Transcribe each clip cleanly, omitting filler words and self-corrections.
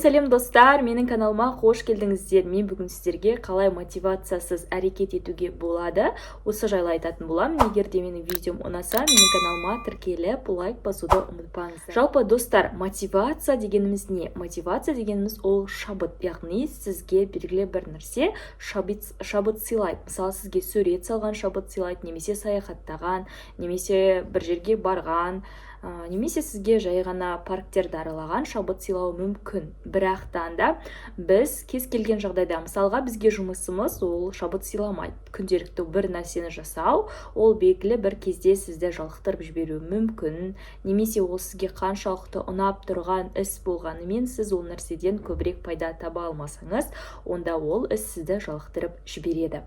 Сәлем достар, менің каналыма қош келдіңіздер. Мен бүгін сіздерге қалай мотивациясыз әрекет етуге болады, осы жайлы айтатын боламын. Егер де менің видеом ұнаса, менің каналыма тіркеліп, лайк басуды ұмытпаңыздар. Жалпы достар, мотивация дегеніміз не? Мотивация дегеніміз ол шабыт, яғни сізге белгілі бір нәрсе шабыт сыйлайды. Мысалы, сізге сурет салған шабыт сыйлайды, немесе саяхаттаған, немесе бір жерге барған, немесе сізге жай ғана парктерді аралаған шабыт сыйлауы мүмкін. Бірақтан да біз кез келген жағдайда, мысалға бізге жұмысымыз ол шабыт сыйламайды. Күнделікті бір нәрсені жасау, ол белгілі бір кезде сізді жалықтырып жіберуі мүмкін, немесе ол сізге қаншалықты ұнап тұрған іс болғанымен сіз ол нәрседен көбірек пайда таба алмасаңыз, онда ол іс сізді жалықтырып жібереді.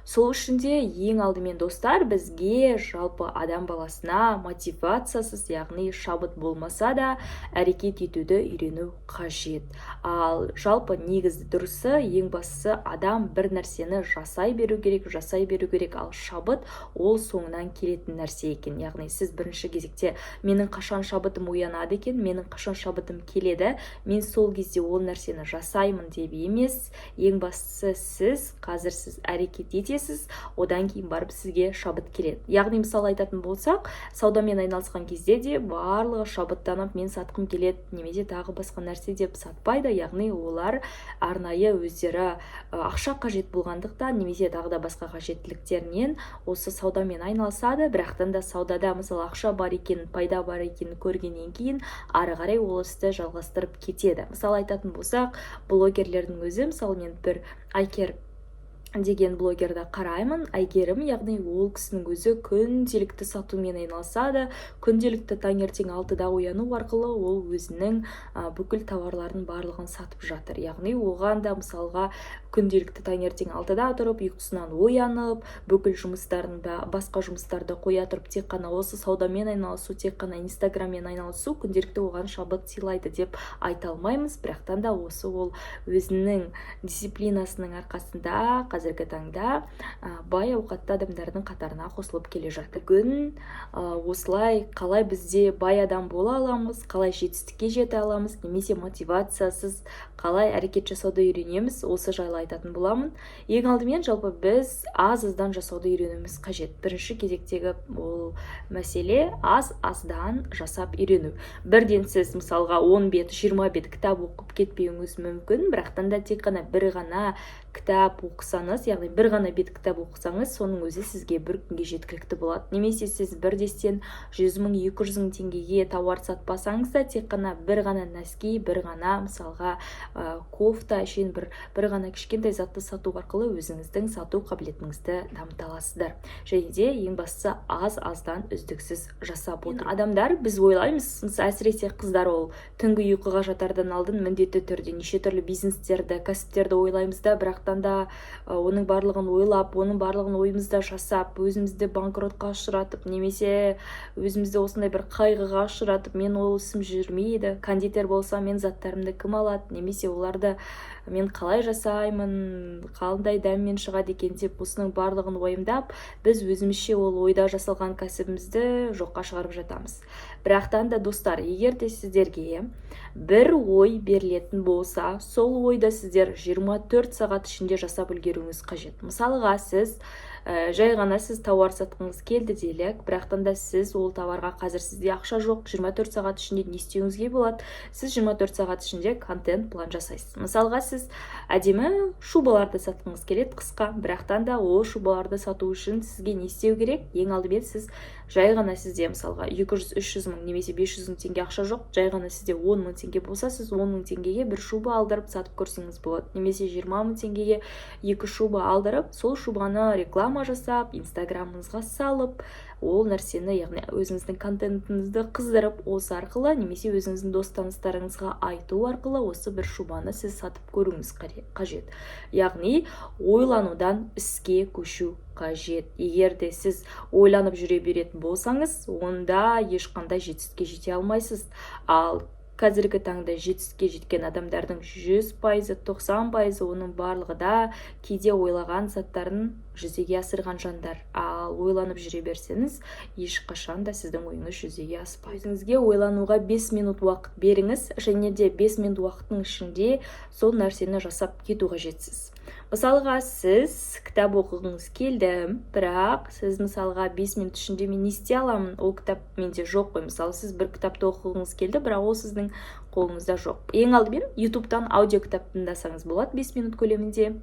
Сол үшін де ең алдымен достар, бізге жалпы адам баласына мотивациясыз, яғни шабыт болмаса да әрекет етуді үйрену қажет. Ал жалпы негізді дұрысы, ең бастысы адам бір нәрсені жасай беру керек. Ал шабыт ол соңынан келетін нәрсе екен. Яғни сіз бірінші кезекте менің қашан шабытым оянады екен, менің қашан шабытым келеді, мен сол кезде ол нәрсені жасаймын деп емес. Ең бастысы қазір сіз әрекет етесіз, одан кейін барып сізге шабыт келеді. Яғни мысалы айтатын болсақ, саудамен айналысқан кезде де барлығы шабыттанып мен сатқым келеді, немесе тағы басқа нәрсе деп сатпайды. Яғни олар арнайы өздері ақша қажет болғандықтан, немесе тағы да басқа қажеттіліктерінен осы саудамен айналысады. Бірақтан да саудада мысалы ақша бар екенін, пайда бар екенін көргеннен кейін ары қарай ол істі жалғастырып кетеді. Мысалы айтатын болсақ, блогерлердің өзі, мысалы мен бір Айкер деген блогерді қараймын. Әйгерім, яғни ол кісінің өзі күнделікті сатумен айналысады. Күнделікті таңертең 6-да ояну арқылы ол өзінің бүкіл тауарларын барлығын сатып жатыр. Яғни оған да мысалға күнделікті таңертең 6-да тұрып, ұйқысынан оянып, бүкіл жұмыстарын да басқа жұмыстарды қоя тұрып, тек қана осы саудамен айналысу, тек қана инстаграммен айналысу күнделікті оған шабыт сыйлайды деп айта алмаймыз. Бірақтан да осы ол өзінің дисциплинасының арқасында қазіргі таңда бай ауқатты адамдардың қатарына қосылып келе жатыр. Бүгін осылай қалай бізде бай адам бола аламыз, қалай жетістікке жете аламыз, немесе мотивациясыз қалай әрекет жасауды үйренеміз, осы жайлы айтатын боламын. Ең алдымен жалпы біз аз-аздан жасауды үйренуіміз қажет. Бірінші кезектегі ол мәселе аз-аздан жасап үйрену. Бірден сіз мысалға 10 бет, 20 бет кітап оқып кетпеуіңіз мүмкін, бірақтан да тек қана бір ғана кітап оқысаңыз, яғни бір ғана бет кітап оқысаңыз, соның өзі сізге бір күнге жеткілікті болады. Немесе сіз бірдестен 100 мың, 200 мың теңгеге тауар сатпасаңыз да, тек қана бір ғана нәски, бір ғана мысалға кофта үшін бір ғана кішкентай затты сату арқылы өзіңіздің сату қабілетіңізді дамыта аласыздар. Және де ең бастысы аз-аздан үздіксіз жасап отыр. Адамдар біз ойлаймыз, әсіресе қыздар, ол түнгі ұйқыға жатардан алдын міндетті түрде неше түрлі бизнестерді, кәсіптерді ойлаймыз да, бірақтан да оның барлығын ойлап, оның барлығын ойымызда жасап, өзімізді банкротқа ұшыратып, немесе өзімізді осындай бір қайғыға ұшыратып, мен ол ісім жүрмейді, кондитер болса мен заттарымды кім алады, немесе оларды мен қалай жасаймын, қандай дәммен шығады екен деп осының барлығын ойымдап, біз өзімізше ол ойда жасалған кәсібімізді жоққа шығарып жатамыз. Бірақтан да достар, егер де сіздерге бір ой берілетін болса, сол ойды сіздер 24 сағат ішінде жасап үлгеруіңіз қажет. Мысалға сіз жай ғана сіз тауар сатқыңыз келді делік, бірақтан да сіз ол тауарға қазір сізде ақша жоқ, 24 сағат ішінде не істеуіңізге болады? Сіз 24 сағат ішінде контент план жасайсыз. Мысалға сіз әдемі шубаларды сатқыңыз келеді қысқа, бірақтан да ол шубаларды сату үшін сізге не істеу керек? Ең алдымен сіз жай ғана сізде мысалға 200-300 мың немесе 500 мың теңге ақша жоқ, жай ғана сізде 10 мың теңге болса, сіз 10 мың теңгеге бір шуба алдырып сатып көрсеңіз болады. Немесе 20 мың теңгеге 2 шуба алдырып, сол шубаны реклама жасап, инстаграмыңызға салып, ол нәрсені, яғни өзіңіздің контентіңізді қыздырып, осы арқылы, немесе өзіңіздің дос-таныстарыңызға айту арқылы осы бір шубаны сіз сатып көруіңіз қажет. Яғни ойланудан іске көшу қажет. Егер де сіз ойланып жүре беретін болсаңыз, онда ешқандай жетістікке жете алмайсыз. Ал қазіргі таңда жетістікке жеткен адамдардың 100%, 90% оның барлығы да кейде ойлаған заттарын жүзеге асырған жандар. Ал ойланып жүре берсеңіз, ешқашан да сіздің ойыңыз жүзеге аспайды. Өзіңізге ойлануға 5 минут уақыт беріңіз, және де 5 минут уақыттың ішінде сол нәрсені жасап кету қажетсіз. Мысалға, сіз кітап оқығыңыз келді, бірақ сіз мысалға 5 минут ішінде мен не істей аламын, ол кітап менде жоқ қой. Мысалы, сіз бір кітапты оқығыңыз келді, бірақ ол сіздің қолыңызда жоқ. Ең алдымен ютубтан аудио кітап тыңдасаңыз болады 5 минут көлемінде.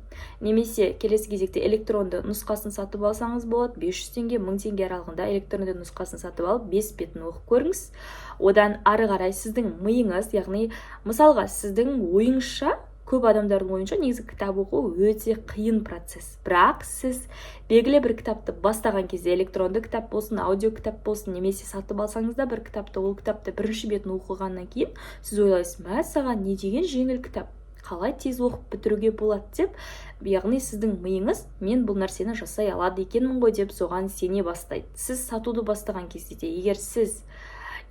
Немесе келесі кезекте электронды нұсқасын сатып алсаңыз болады. 500 теңге, 1000 теңге аралығында электронды нұсқасын сатып алып, 5 бетін оқып көріңіз. Одан ары қарай сіздің миыңыз, яғни мысалға сіздің ойыңызша, көп адамдардың ойынша негізі кітап оқу өте қиын процесс. Бірақ сіз белгілі бір кітапты бастаған кезде, электронды кітап болсын, аудио кітап болсын, немесе сатып алсаңыз да бір кітапты, ол кітапты бірінші бетін оқығаннан кейін сіз ойлайсыз, мәссаған, не деген жеңіл кітап, қалай тез оқып бітіруге болады деп, яғни сіздің миыңыз мен бұл нәрсені жасай алады екенмін ғой деп соған сене бастайды. Сіз сатуды бастаған кезде де,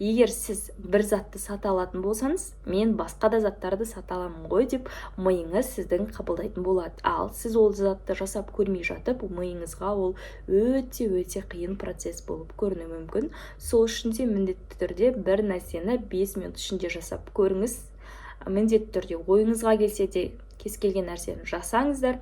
егер сіз бір затты сата алатын болсаңыз, мен басқа да заттарды сата аламын ғой деп миыңыз сіздің қабылдайтын болады. Ал сіз ол затты жасап көрмей жатып, миыңызға ол өте қиын процесс болып көрінуі мүмкін. Сол үшін де міндетті түрде бір нәрсені 5 минут ішінде жасап көріңіз. Міндетті түрде ойыңызға келсе де кез келген нәрсені жасаңыздар,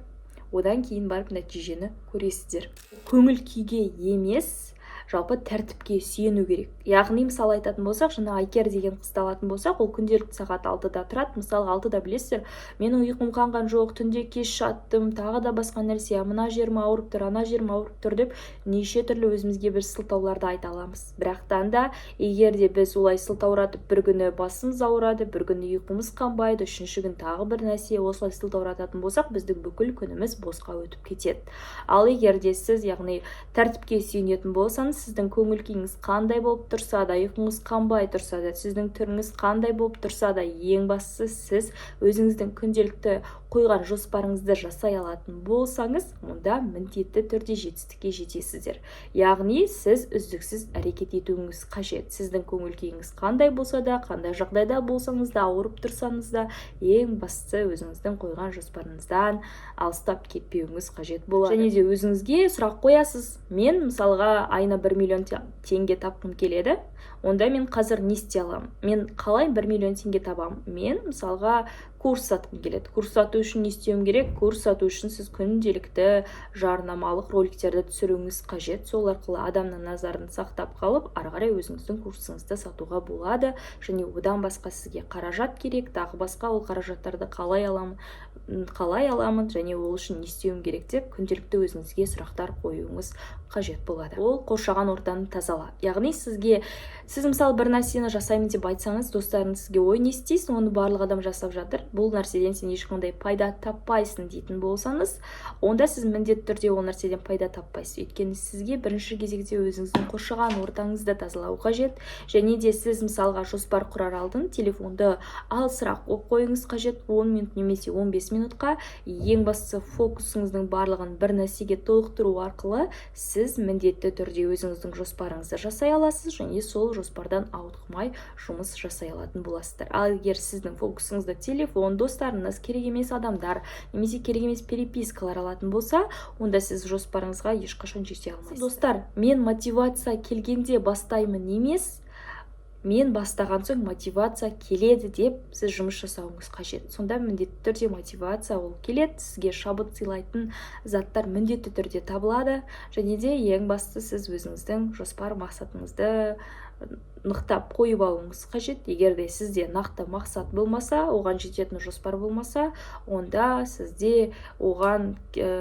одан кейін барып нәтижені көресіздер. Көңіл күйге емес, жалпы тәртіпке сүйену керек. Яғни мысалы айтатын болсақ, жаңа Айкер деген қызды алатын болсақ, ол күнделікті сағат 6-да тұрады. Мысалы 6-да білесіздер, менің ұйқым қанған жоқ, түнде кеш жаттым, тағы да басқа нәрсе, мына жерім ауырып тұр, ана жерім ауырып тұр деп неше түрлі өзімізге бір сылтауларды айта аламыз. Бірақтан да егер де біз олай сылтауратып, бір күні басымыз ауырады, бір күні ұйқымыз қанбайды, үшінші күн тағы бір нәрсе осылай сылтаурататын болсақ, біздің бүкіл күніміз босқа өтіп кетеді. Ал егер де сіз, яғни тәртіпке сүйенетін болсаңыз, сіздің көңіл күйіңіз қандай болып тұрса да, ұйқыңыз қанбай тұрса да, сіздің түріңіз қандай болып тұрса да, ең бастысы сіз өзіңіздің күнделікті қойған жоспарыңызды жасай алатын болсаңыз, онда міндетті түрде жетістікке жетесіздер. Яғни сіз үздіксіз әрекет етуіңіз қажет. Сіздің көңіл күйіңіз қандай болса да, қандай жағдайда болсаңыз да, ауырып тұрсаңыз да, ең бастысы өзіңіздің қойған жоспарыңыздан алыстап кетпеуіңіз қажет болады. Және де өзіңізге сұрақ қоясыз. Мен мысалға айына 1 миллион теңге тапқым келеді, онда мен қазір не істей аламын? Мен қалай 1 миллион теңге табамын? Мен мысалға курс сатқым келеді. Курс сату үшін не істеуім керек? Курс сату үшін сіз күнделікті жарнамалық роликтерді түсіруіңіз қажет. Сол арқылы адамның назарын сақтап қалып, ары қарай өзіңіздің курсыңызды сатуға болады. Және одан басқа сізге қаражат керек, тағы басқа ол қаражаттарды қалай аламын, және ол үшін не істеуім керек деп күнделікті өзіңізге сұрақтар қоюыңыз қажет болады. Ол қоршаған ортаны тазала. Яғни сіз мысалы бір нәрсені жасаймын деп айтсаңыз, достарыңыз сізге ой, не істейсің, оны барлық адам жасап жатыр, бұл нәрседен сен ешқандай пайда таппайсың дейтін болсаңыз, онда сіз міндетті түрде ол нәрседен пайда таппайсыз. Өйткені сізге бірінші кезекте өзіңіздің қоршаған ортаңызды тазалау қажет. Және де сіз мысалға жоспар құрар алдын телефонды алысырақ қойыңыз қажет, 10 минут немесе 15 минутқа. Ең бастысы фокусыңыздың барлығын бір нәрсеге толықтыру арқылы сіз міндетті түрде өзіңіздің жоспарыңызды жасай аласыз, және сол жоспардан ауытқымай жұмыс жасай алатын боласыздар. Ал егер сіздің фокусыңызды телефон, достарыңыз, керек емес адамдар, немесе керек емес перепискалар алатын болса, онда сіз жоспарыңызға ешқашан жете алмайсыз. Достар, мен мотивация келгенде бастаймын емес, мен бастаған соң мотивация келеді деп сіз жұмыс жасауыңыз қажет. Сонда міндетті түрде мотивация ол келеді, сізге шабыт сыйлайтын заттар міндетті түрде табылады. Және де ең бастысы сіз өзіңіздің жоспар мақсатыңызды нықтап қойып алуыңыз қажет. Егер де сізде нақты мақсат болмаса, оған жететін жоспар болмаса, онда сізде оған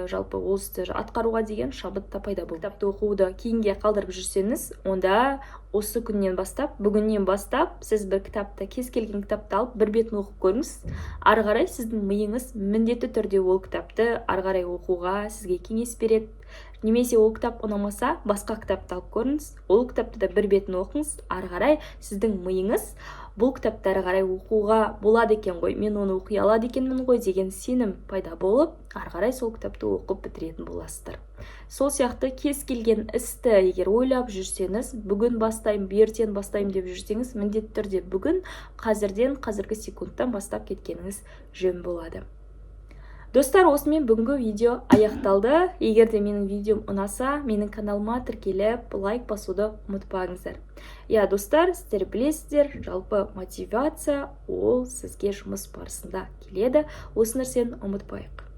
жалпы ол істі атқаруға деген шабыт та пайда болады. Кітапты оқуды кейінге қалдырып жүрсеңіз, онда осы күннен бастап, бүгіннен бастап сіз бір кітапты, кез келген кітапты алып, бір бетін оқып көріңіз. Ары қарай сіздің миыңыз міндетті түрде ол кітапты ары қарай оқуға сізге кеңес береді. Немесе ол кітап ұнамаса, басқа кітапты алып көріңіз, ол кітапты да бір бетін оқыңыз, ары қарай сіздің миыңыз бұл кітаптары қарай оқуға болады екен ғой, мен оны оқи алады екенмін ғой деген сенім пайда болып, ары қарай сол кітапты оқып бітіретін боласыздар. Сол сияқты кез келген істі егер ойлап жүрсеңіз, бүгін бастаймын, ертең бастаймын деп жүрсеңіз, міндетті түрде бүгін, қазіргі секундтан бастап кеткеніңіз жөн болады. Достар, осымен бүгінгі видео аяқталды. Егер де менің видеом ұнаса, менің каналыма тіркеліп, лайк басуды ұмытпаңыздар. Достар, сіздер білесіздер, жалпы мотивация ол сізге жұмыс барысында келеді. Осы нәрсені ұмытпайық.